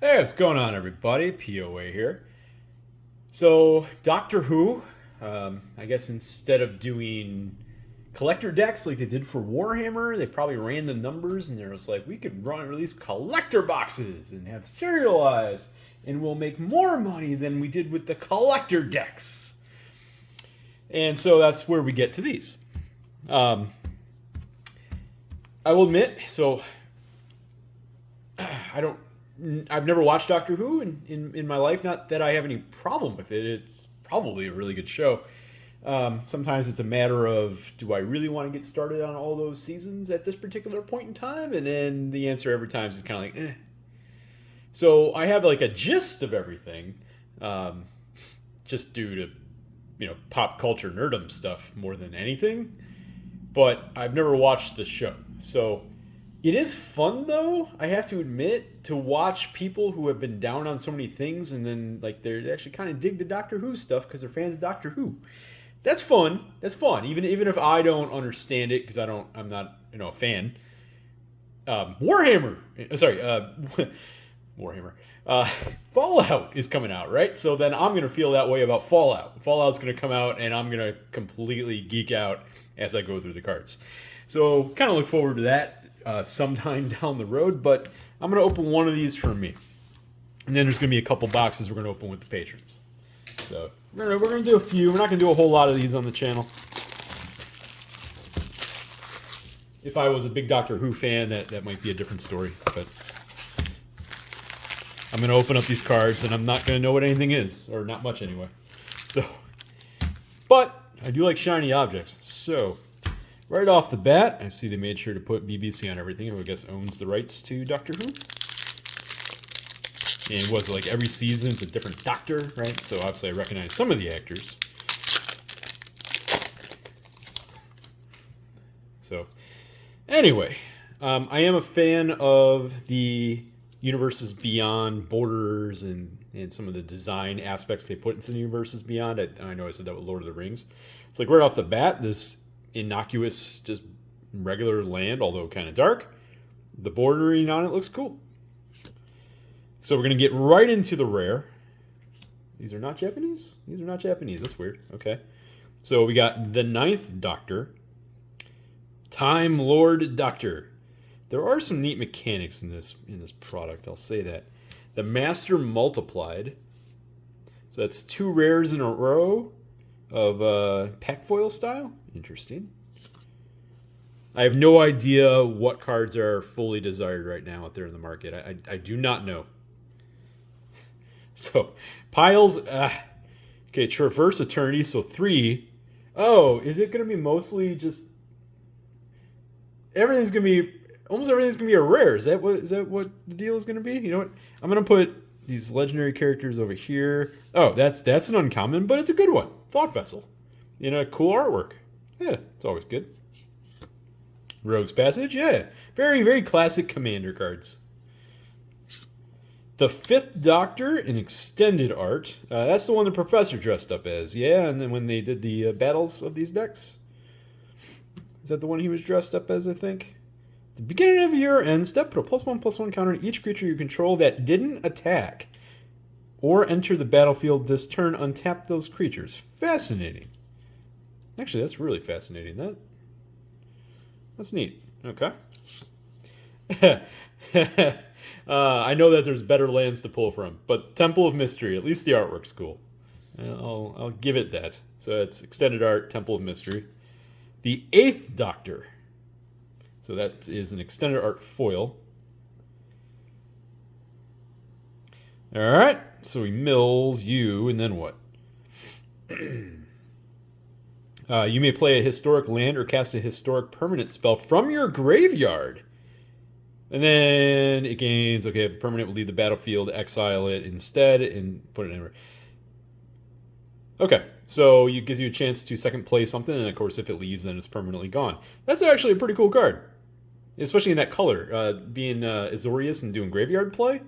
Hey, what's going on, everybody? POA here. So, Doctor Who, I guess instead of doing collector decks like they did for Warhammer, they probably ran the numbers and they was like, we could release collector boxes and have serialized, and we'll make more money than we did with the collector decks. And so that's where we get to these. Um, I will admit, so I don't. I've never watched Doctor Who in my life. Not that I have any problem with it. It's probably a really good show. Sometimes it's a matter of, do I really want to get started on all those seasons at this particular point in time? And then the answer every time is kind of like, eh. So I have like a gist of everything, um, just due to pop culture nerdum stuff more than anything. But I've never watched the show, so it is fun though, I have to admit, to watch people who have been down on so many things and then like they actually kind of dig the Doctor Who stuff because they're fans of Doctor Who. That's fun. That's fun. Even if I don't understand it because I'm not a fan. Warhammer. Sorry, Warhammer. Uh, Fallout is coming out, right? So then I'm gonna feel that way about Fallout. Fallout's gonna come out, and I'm gonna completely geek out as I go through the cards. So kind of look forward to that sometime down the road. But I'm gonna open one of these for me, and then there's gonna be a couple boxes we're gonna open with the patrons. So we're gonna do a few. We're not gonna do a whole lot of these on the channel. If I was a big Doctor Who fan, that might be a different story. But I'm going to open up these cards, and I'm not going to know what anything is, or not much anyway. So, but I do like shiny objects. So, right off the bat, I see they made sure to put BBC on everything, who I guess owns the rights to Doctor Who. And it was like every season it's a different Doctor, right? So obviously I recognize some of the actors. So, anyway, I am a fan of the Universes Beyond borders and some of the design aspects they put into the Universes Beyond. I know I said that with Lord of the Rings. It's like right off the bat, this innocuous, just regular land, although kind of dark. The bordering on it looks cool. So we're going to get right into the rare. These are not Japanese? These are not Japanese. That's weird. Okay. So we got the Ninth Doctor. Time Lord Doctor. There are some neat mechanics in this product, I'll say that. The Master Multiplied. So that's 2 rares in a row of pack foil style. Interesting. I have no idea what cards are fully desired right now out there in the market. I do not know. So, piles. Okay, Traverse Eternity, so 3. Oh, is it going to be mostly just... Everything's going to be... Almost everything's going to be a rare. Is that what the deal is going to be? You know what? I'm going to put these legendary characters over here. Oh, that's an uncommon, but it's a good one. Thought Vessel. Cool artwork. Yeah, it's always good. Rogue's Passage, yeah. Very, very classic Commander cards. The Fifth Doctor in extended art. That's the one the Professor dressed up as. Yeah, and then when they did the battles of these decks. Is that the one he was dressed up as, I think? The beginning of your end step, put a +1/+1 counter on each creature you control that didn't attack or enter the battlefield this turn. Untap those creatures. Fascinating. Actually, that's really fascinating. That's neat. Okay. I know that there's better lands to pull from, but Temple of Mystery, at least the artwork's cool. I'll give it that. So it's extended art, Temple of Mystery. The Eighth Doctor. So that is an extended art foil. All right. So he mills you, and then what? You may play a historic land or cast a historic permanent spell from your graveyard. And then it gains, okay, if a permanent will leave the battlefield, exile it instead, and put it anywhere. Okay, so it gives you a chance to second play something, and of course if it leaves, then it's permanently gone. That's actually a pretty cool card. Especially in that color, being Azorius and doing graveyard play.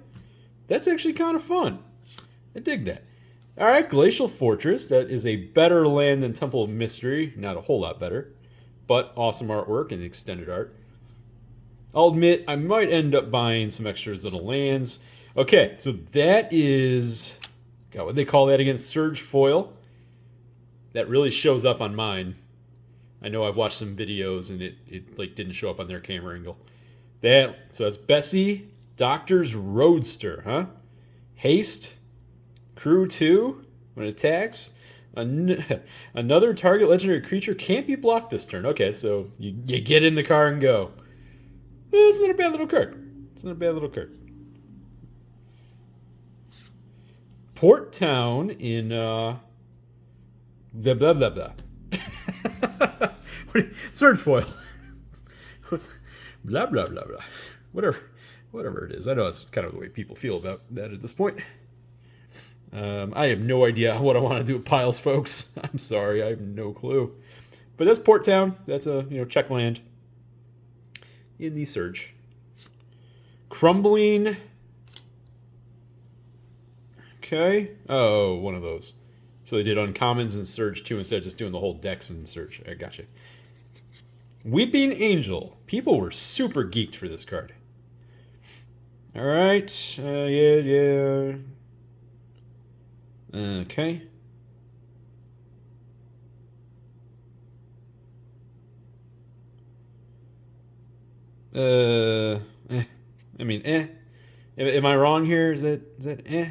That's actually kind of fun. I dig that. All right, Glacial Fortress. That is a better land than Temple of Mystery. Not a whole lot better, but awesome artwork and extended art. I'll admit I might end up buying some extras of the lands. Okay, so that is, God, what they call that again? Surge foil. That really shows up on mine. I know I've watched some videos and it like didn't show up on their camera angle. So that's Bessie, Doctor's Roadster, huh? Haste, Crew 2, when it attacks. Another target legendary creature can't be blocked this turn. Okay, so you get in the car and go. Well, it's not a bad little card. It's not a bad little card. Port Town in blah blah blah blah. Surge foil. Blah blah blah blah. Whatever it is. I know that's kind of the way people feel about that at this point. I have no idea what I want to do with piles, folks. I'm sorry, I have no clue. But that's Port Town. That's a check land in the Surge. Crumbling. Okay. Oh, one of those. So they did uncommons in Surge 2 instead of just doing the whole decks in Surge. I gotcha. Weeping Angel. People were super geeked for this card. All right. Yeah. Okay. I mean, Am I wrong here? Is that eh?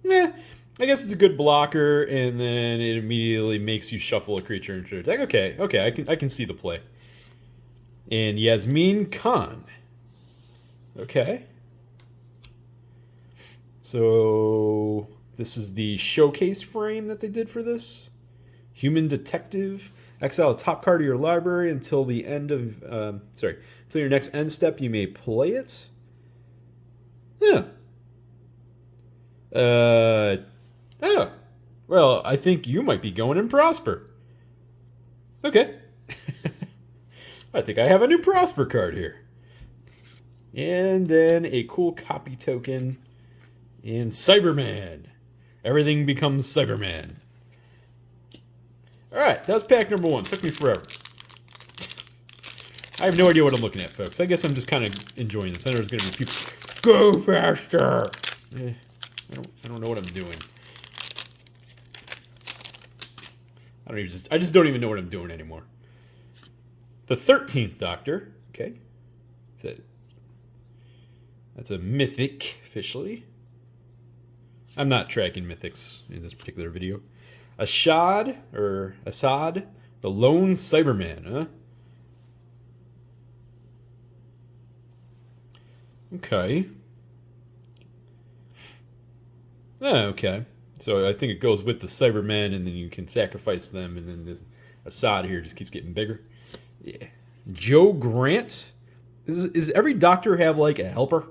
Yeah, I guess it's a good blocker, and then it immediately makes you shuffle a creature into attack. Okay, I can see the play. And Yasmin Khan. Okay. So this is the showcase frame that they did for this. Human Detective. Exile a top card of your library until the end of until your next end step. You may play it. Yeah. Oh. Well, I think you might be going in Prosper. Okay. I think I have a new Prosper card here. And then a cool copy token in Cyberman. Everything becomes Cyberman. Alright, that was pack number 1. Took me forever. I have no idea what I'm looking at, folks. I guess I'm just kind of enjoying this. I know there's going to be people. Go faster! I don't know what I'm doing. I just don't even know what I'm doing anymore. The 13th Doctor. Okay. That's a mythic, officially. I'm not tracking mythics in this particular video. Assad, the lone Cyberman, huh? Okay. Okay. So I think it goes with the Cybermen, and then you can sacrifice them, and then this Assad here just keeps getting bigger. Yeah. Joe Grant. Is every doctor have like a helper?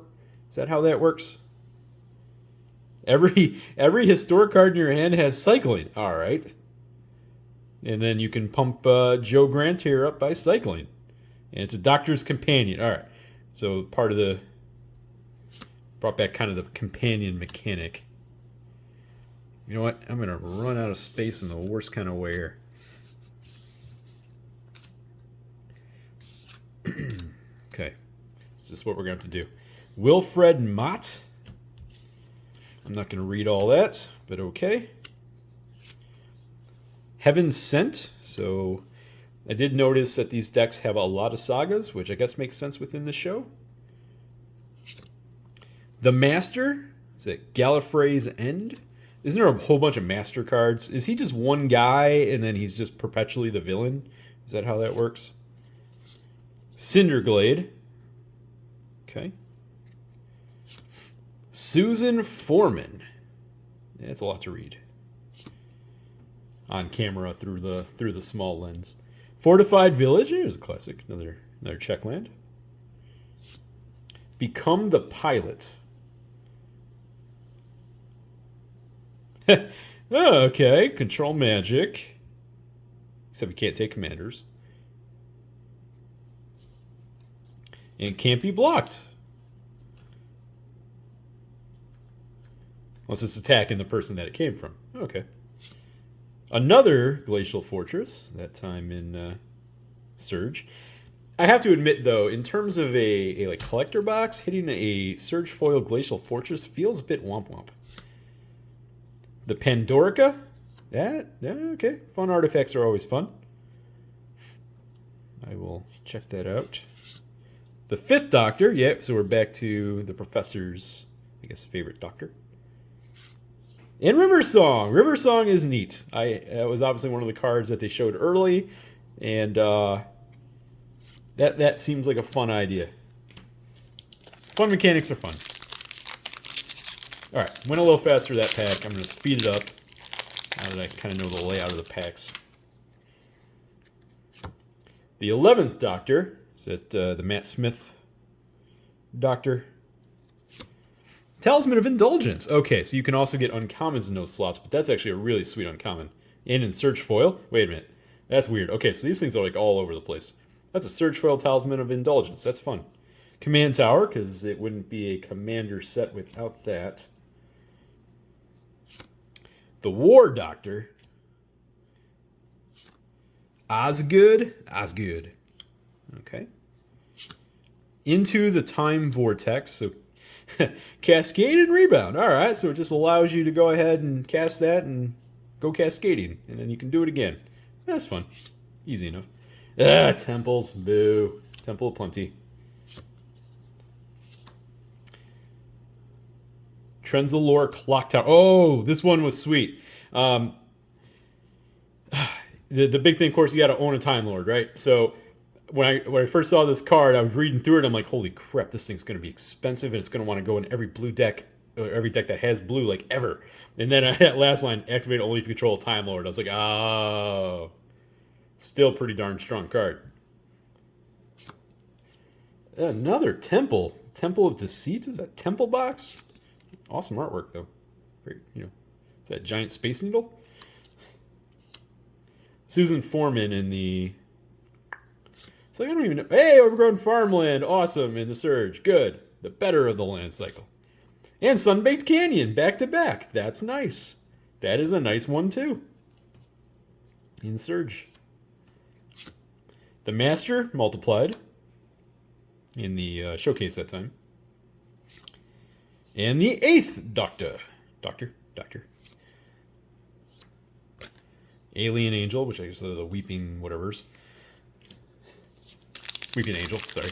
Is that how that works? Every historic card in your hand has cycling. All right. And then you can pump Joe Grant here up by cycling. And it's a doctor's companion. All right. So part of the... Brought back kind of the companion mechanic. You know what? I'm going to run out of space in the worst kind of way here. Okay. It's just what we're going to have to do. Wilfred Mott. I'm not going to read all that, but okay. Heaven Sent. So I did notice that these decks have a lot of sagas, which I guess makes sense within the show. The Master. Is it Gallifrey's End? Isn't there a whole bunch of Master cards? Is he just one guy and then he's just perpetually the villain? Is that how that works? Cinderglade. Okay. Susan Foreman. Yeah, that's a lot to read. On camera through the small lens. Fortified Village. Here's a classic. Another check land. Become the Pilot. Oh, okay. Control magic. Except we can't take commanders. And can't be blocked. Unless it's attacking the person that it came from. Okay. Another Glacial Fortress, that time in Surge. I have to admit, though, in terms of a like collector box, hitting a Surge Foil Glacial Fortress feels a bit womp womp. The Pandorica, yeah, okay. Fun artifacts are always fun. I will check that out. The Fifth Doctor, yeah. So we're back to the Professor's, I guess, favorite Doctor. And River Song. River Song is neat. That was obviously one of the cards that they showed early, and that seems like a fun idea. Fun mechanics are fun. All right, went a little faster that pack. I'm going to speed it up now that I kind of know the layout of the packs. The 11th Doctor is that the Matt Smith Doctor. Talisman of Indulgence. Okay, so you can also get uncommons in those slots, but that's actually a really sweet uncommon. And in Surge Foil. Wait a minute. That's weird. Okay, so these things are like all over the place. That's a Surge Foil Talisman of Indulgence. That's fun. Command Tower, because it wouldn't be a commander set without that. The War Doctor. Osgood. Osgood. Okay. Into the Time Vortex. So Cascade and Rebound. All right, so it just allows you to go ahead and cast that and go cascading, and then you can do it again. That's fun. Easy enough. Temples. Boo. Temple of Plenty. Trenzalore Clock Tower. Oh, this one was sweet. The big thing, of course, you got to own a Time Lord, right? So when I first saw this card, I was reading through it. I'm like, holy crap, this thing's going to be expensive, and it's going to want to go in every blue deck, or every deck that has blue, like ever. And then that last line, activate only if you control a Time Lord. I was like, oh, still pretty darn strong card. Another Temple. Temple of Deceit. Is that Temple box? Awesome artwork, though. Very, is that giant Space Needle? Susan Foreman in the... It's like, I don't even know. Hey, Overgrown Farmland. Awesome in the Surge. Good. The better of the land cycle. And Sunbaked Canyon, back to back. That's nice. That is a nice one, too. In Surge. The Master, multiplied. In the showcase that time. And the 8th Doctor. Doctor. Alien Angel, which I guess are the Weeping whatevers. Weeping Angel, sorry.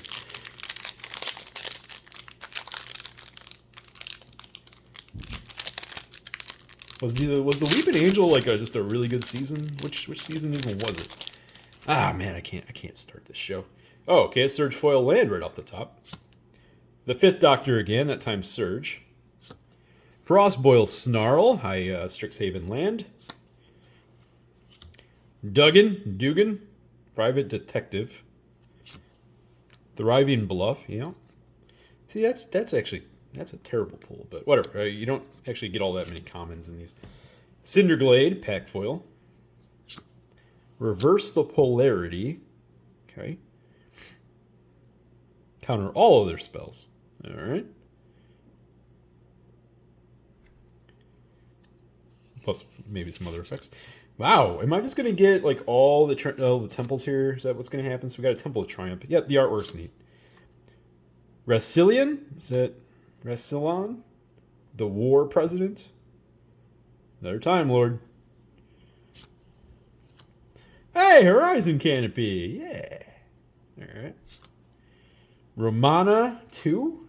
Was the Weeping Angel like just a really good season? Which season even was it? Ah man, I can't start this show. Oh, okay, Surge Foil Land right off the top. The 5th Doctor again, that time Surge. Frostboil Snarl, high Strixhaven Land. Dugan, Private Detective. Thriving Bluff, yeah. See, that's a terrible pull, but whatever. You don't actually get all that many commons in these. Cinderglade, pack foil. Reverse the Polarity. Okay. Counter all other spells. All right. Plus maybe some other effects. Wow, am I just gonna get like all the temples here? Is that what's gonna happen? So we got a Temple of Triumph. Yep, the artwork's neat. Rassilon? Is that Rassilon? The War President? Another Time Lord. Hey, Horizon Canopy! Yeah. Alright. Romana 2?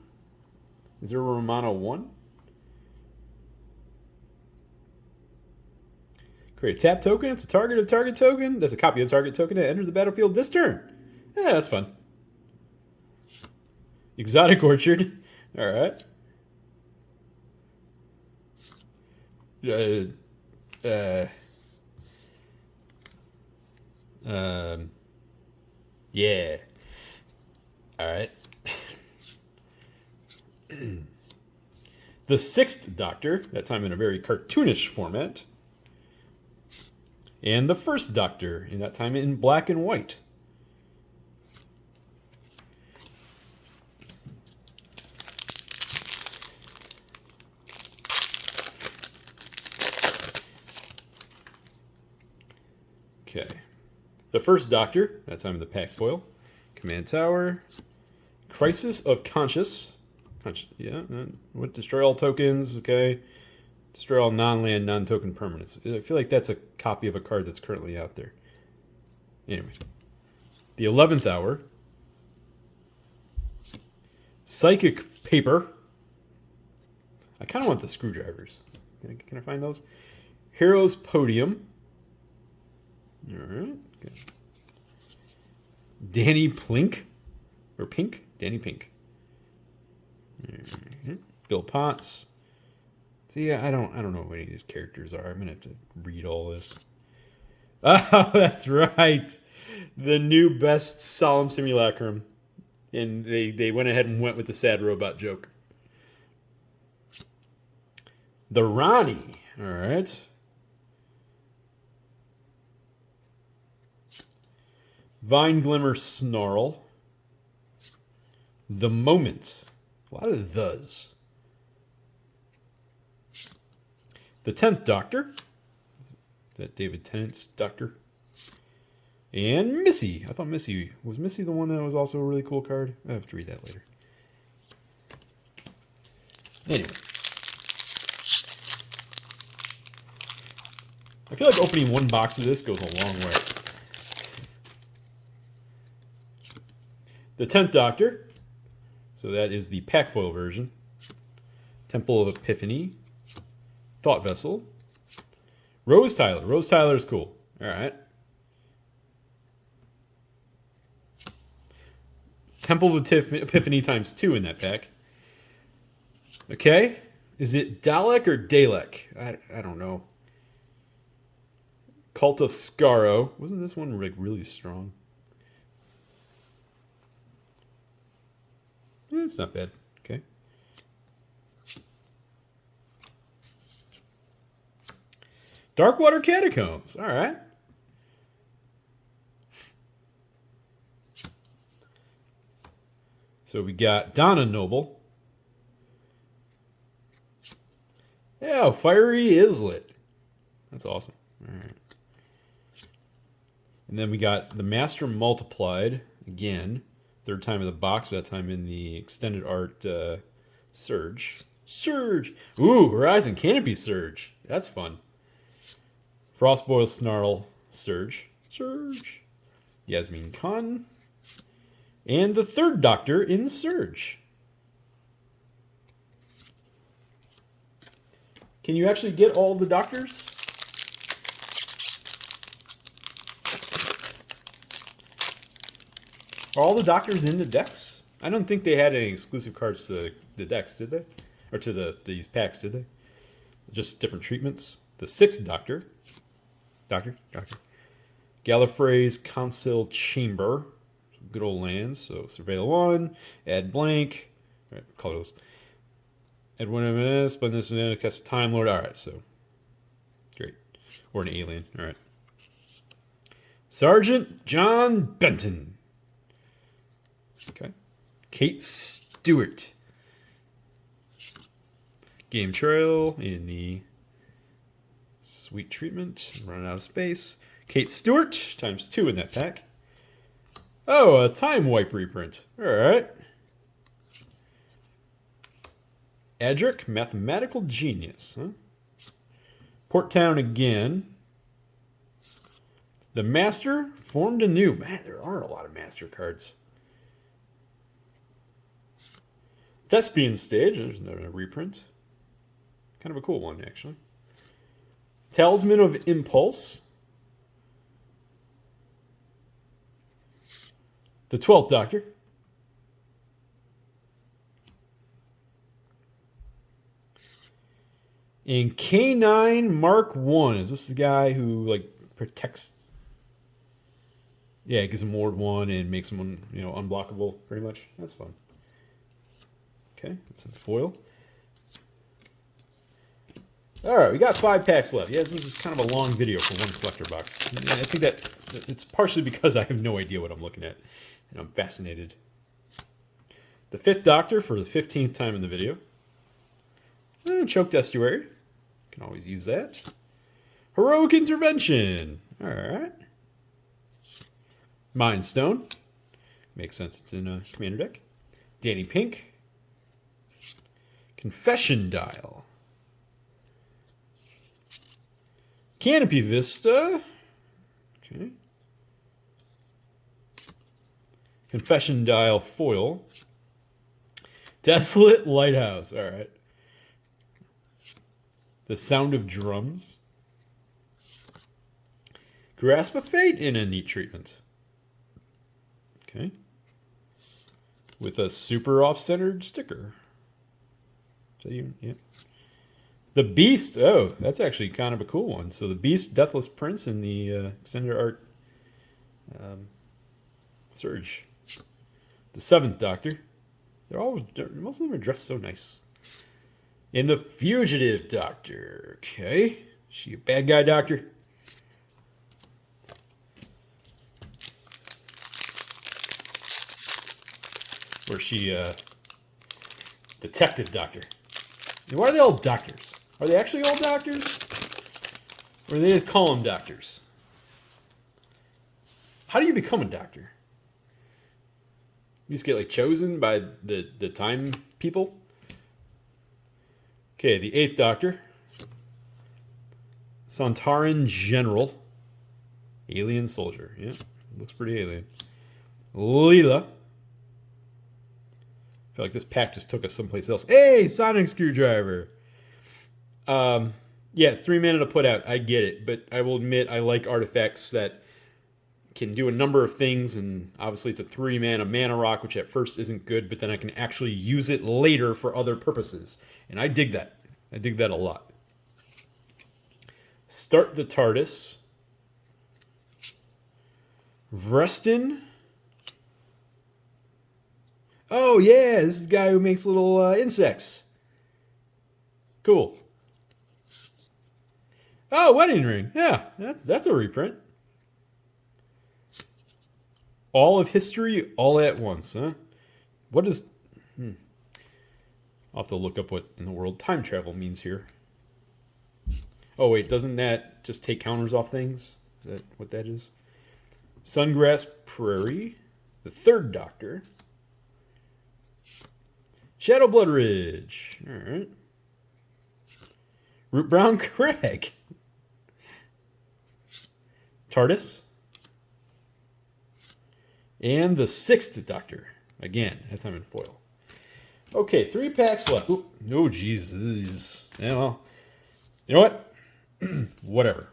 Is there a Romana 1? Create a tap token. It's a target of target token. That's a copy of target token that enters the battlefield this turn. Yeah, that's fun. Exotic Orchard. All right. Yeah. All right. The 6th Doctor, that time in a very cartoonish format. And the 1st Doctor, in that time in black and white. Okay. The 1st Doctor, that time in the pack foil. Command Tower. Crisis of Conscience. Yeah. What? Destroy all tokens. Okay. Destroy all non-land, non-token permanents. I feel like that's a copy of a card that's currently out there. Anyway. The 11th Hour. Psychic Paper. I kind of want the screwdrivers. Can I find those? Heroes Podium. Alright. Good. Danny Plink. Or Pink? Danny Pink. Right. Bill Potts. See, I don't know what any of these characters are. I'm gonna have to read all this. Oh, that's right. The new best Solemn Simulacrum. And they went ahead and went with the sad robot joke. The Ronnie. Alright. Vine Glimmer Snarl. The Moment. A lot of thes. The 10th Doctor. Is that David Tennant's Doctor? And Missy. I thought Missy... Was Missy the one that was also a really cool card? I have to read that later. Anyway. I feel like opening one box of this goes a long way. The 10th Doctor. So that is the pack foil version. Temple of Epiphany. Thought Vessel. Rose Tyler. Rose Tyler is cool. Alright. Temple of Epiphany times 2 in that pack. Okay. Is it Dalek or Dalek? I don't know. Cult of Skaro. Wasn't this one like really strong? It's not bad. Okay. Darkwater Catacombs. All right. So we got Donna Noble. Yeah, Fiery Islet. That's awesome. All right. And then we got the Master Multiplied again. Third time in the box, but that time in the extended art Surge. Surge! Ooh, Horizon Canopy Surge. That's fun. Frostboil Snarl Surge. Surge. Yasmin Khan. And the 3rd Doctor in Surge. Can you actually get all the Doctors? Are all the Doctors in the decks? I don't think they had any exclusive cards to the decks, did they? Or to these packs, did they? Just different treatments. The 6th Doctor. Doctor. Gallifrey's Council Chamber. Good old lands. So Surveil 1. Add blank. Alright, color those. Add one of this, but this and cast Time Lord. Alright, so. Great. Or an alien. Alright. Sergeant John Benton. Okay. Kate Stewart. Game Trail in the Sweet Treatment. Running out of space. Kate Stewart times 2 in that pack. Oh, a Time Wipe reprint. Alright. Adric, Mathematical Genius. Huh? Port Town again. The Master formed anew. Man, there are a lot of Master cards. Thespian Stage. There's another reprint. Kind of a cool one, actually. Talisman of Impulse. The 12th Doctor. And K9 Mark 1. Is this the guy who, like, protects... Yeah, it gives him Ward 1 and makes him, unblockable, pretty much. That's fun. Okay, that's some foil. Alright, we got 5 packs left. Yes, this is kind of a long video for one collector box. And I think that it's partially because I have no idea what I'm looking at. And I'm fascinated. The 5th Doctor for the 15th time in the video. Choked Estuary. Can always use that. Heroic Intervention. Alright. Mind Stone. Makes sense. It's in a Commander deck. Danny Pink. Confession Dial. Canopy Vista. Okay. Confession Dial foil. Desolate Lighthouse. All right. The Sound of Drums. Grasp of Fate in a neat treatment. Okay. With a super off-centered sticker. So you, yeah. The Beast. Oh, that's actually kind of a cool one. So the Beast, Deathless Prince, and the extended art Surge. The Seventh Doctor. Most of them are dressed so nice. And the Fugitive Doctor. Okay. She a bad guy doctor? Or is she detective doctor? And why are they all doctors? Are they actually all doctors? Or do they just call them doctors? How do you become a doctor? You just get like chosen by the time people? Okay, the Eighth Doctor. Sontaran General. Alien Soldier. Yeah, looks pretty alien. Leela. I feel like this pack just took us someplace else. Hey, Sonic Screwdriver. Yeah, it's 3 mana to put out. I get it, but I will admit I like artifacts that can do a number of things, and obviously it's a 3 mana rock, which at first isn't good, but then I can actually use it later for other purposes. And I dig that. I dig that a lot. Start the TARDIS. Vrestin. Oh yeah, this is the guy who makes little insects. Cool. Oh, Wedding Ring. Yeah, that's a reprint. All of history, all at once, huh? What is... I'll have to look up what in the world time travel means here. Oh, wait, doesn't that just take counters off things? Is that what that is? Sungrass Prairie. The Third Doctor. Shadowblood Ridge. All right. Root Brown Crag. TARDIS. And the Sixth Doctor. Again, that time in foil. Okay, 3 packs left. Ooh, oh, Jesus. Yeah, well, you know what? Whatever.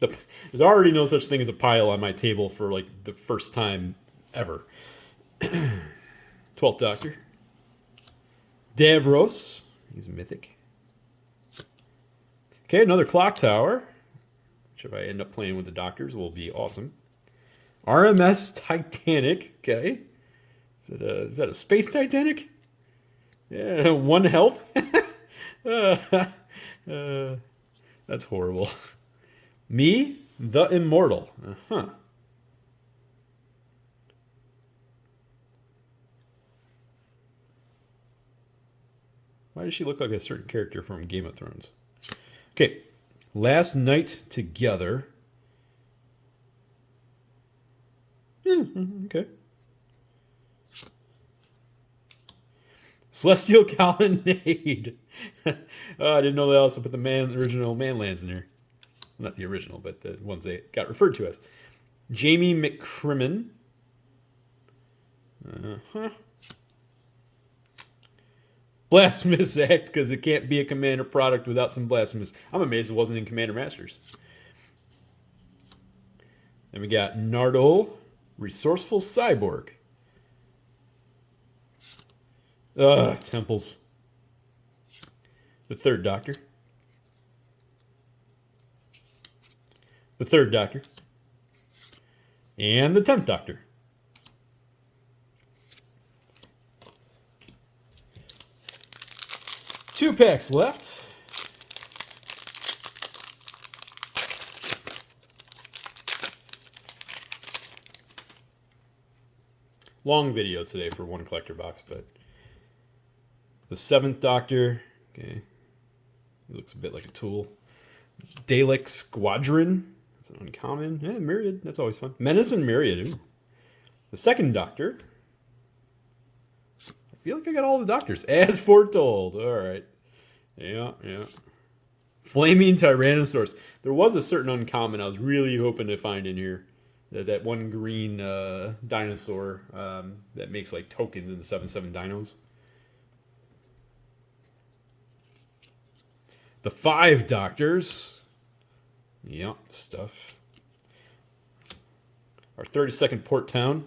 There's already no such thing as a pile on my table for like the first time ever. 12th Doctor. Davros. He's mythic. Okay, another Clock Tower. Which if I end up playing with the Doctors will be awesome. RMS Titanic. Okay. Is that a space Titanic? Yeah, 1 health. That's horrible. Me, the Immortal. Uh-huh. Why does she look like a certain character from Game of Thrones? Okay. Last Night Together. Okay. Celestial Colonnade. Oh, I didn't know they also put the original Manlands in here. Not the original, but the ones they got referred to as. Jamie McCrimmon. Uh-huh. Blasphemous Act, because it can't be a Commander product without some Blasphemous. I'm amazed it wasn't in Commander Masters. Then we got Nardole, Resourceful Cyborg. Temples. The Third Doctor. The Third Doctor. And the 10th Doctor. Two packs left. Long video today for one collector box, but the 7th Doctor. Okay. He looks a bit like a tool. Dalek Squadron. That's an uncommon. Yeah, Myriad. That's always fun. Menace and Myriad. Ooh. The second Doctor. I feel like I got all the Doctors. As foretold. All right. Yeah. Flaming Tyrannosaurus. There was a certain uncommon I was really hoping to find in here. That one green dinosaur that makes like tokens in the 7/7 dinos. The 5 Doctors. Yep, stuff. Our 32nd Port Town.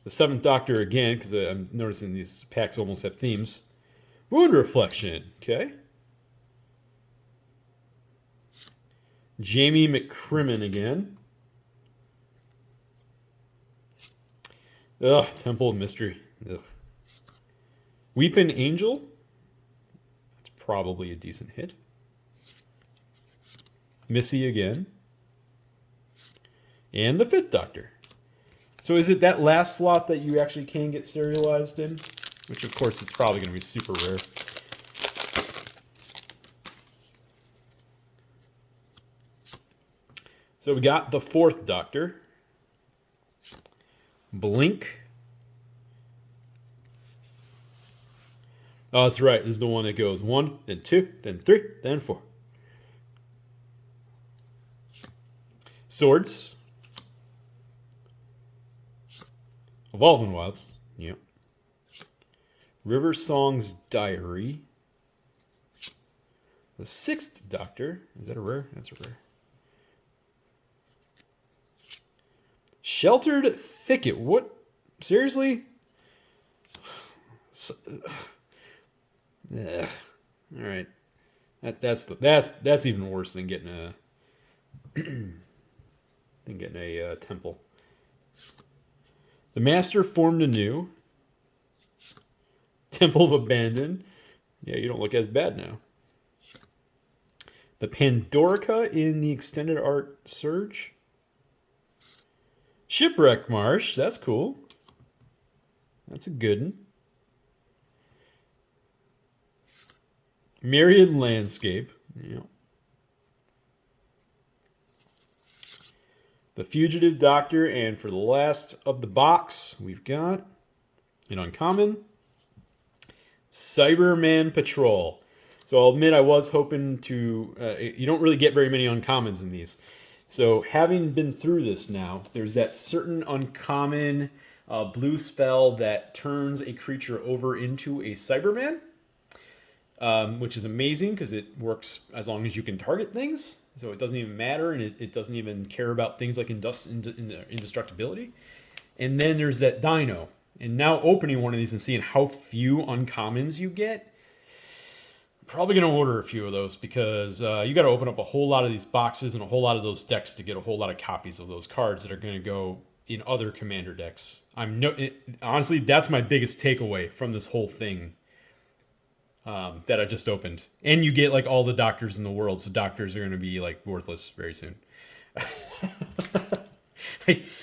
The 7th Doctor again, because I'm noticing these packs almost have themes. Wound Reflection. Okay. Jamie McCrimmon again. Ugh, Temple of Mystery. Ugh. Weeping Angel. That's probably a decent hit. Missy again. And the 5th Doctor. So is it that last slot that you actually can get serialized in? Which, of course, it's probably going to be super rare. So we got the 4th Doctor. Blink. Oh, that's right. This is the one that goes 1, then 2, then 3, then 4. Swords. Evolving Wilds. Yep. River Song's Diary. The 6th Doctor. Is that a rare? That's a rare. Sheltered Thicket. What? Seriously? All right. That's even worse than getting a temple. The Master Formed Anew. Temple of Abandon. Yeah, you don't look as bad now. The Pandorica in the Extended Art Surge. Shipwreck Marsh. That's cool. That's a good one. Myriad Landscape. Yeah. The Fugitive Doctor, and for the last of the box, we've got an uncommon, Cyberman Patrol. So I'll admit I was hoping to... you don't really get very many uncommons in these. So having been through this now, there's that certain uncommon blue spell that turns a creature over into a Cyberman, which is amazing because it works as long as you can target things. So it doesn't even matter, and it doesn't even care about things like indestructibility. And then there's that Dino. And now opening one of these and seeing how few uncommons you get, I'm probably going to order a few of those because you got to open up a whole lot of these boxes and a whole lot of those decks to get a whole lot of copies of those cards that are going to go in other Commander decks. Honestly, that's my biggest takeaway from this whole thing. That I just opened. And you get like all the Doctors in the world, so Doctors are going to be like worthless very soon.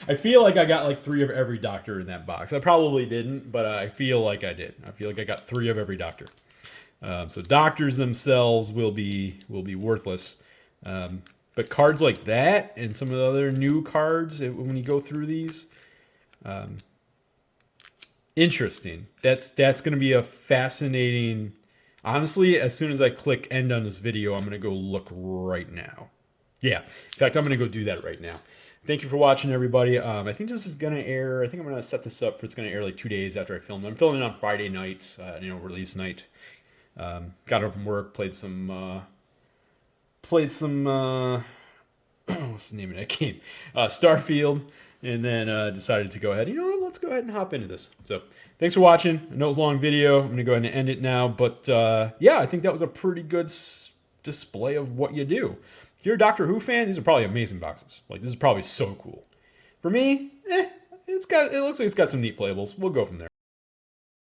I feel like I got like 3 of every Doctor in that box. I probably didn't, but I feel like I did. I feel like I got 3 of every Doctor. So Doctors themselves will be worthless. But cards like that and some of the other new cards, when you go through these, interesting. That's going to be a fascinating... Honestly, as soon as I click end on this video, I'm going to go look right now. Yeah, in fact, I'm going to go do that right now. Thank you for watching, everybody. I think this is going to air... I think I'm going to set this up for it's going to air like 2 days after I film it. I'm filming it on Friday night, release night. Got home from work, played some... what's the name of that game? Starfield. And then decided to go ahead. You know what? Let's go ahead and hop into this. So... thanks for watching. I know it was a long video. I'm going to go ahead and end it now. But yeah, I think that was a pretty good display of what you do. If you're a Doctor Who fan, these are probably amazing boxes. Like, this is probably so cool. For me, it looks like it's got some neat playables. We'll go from there.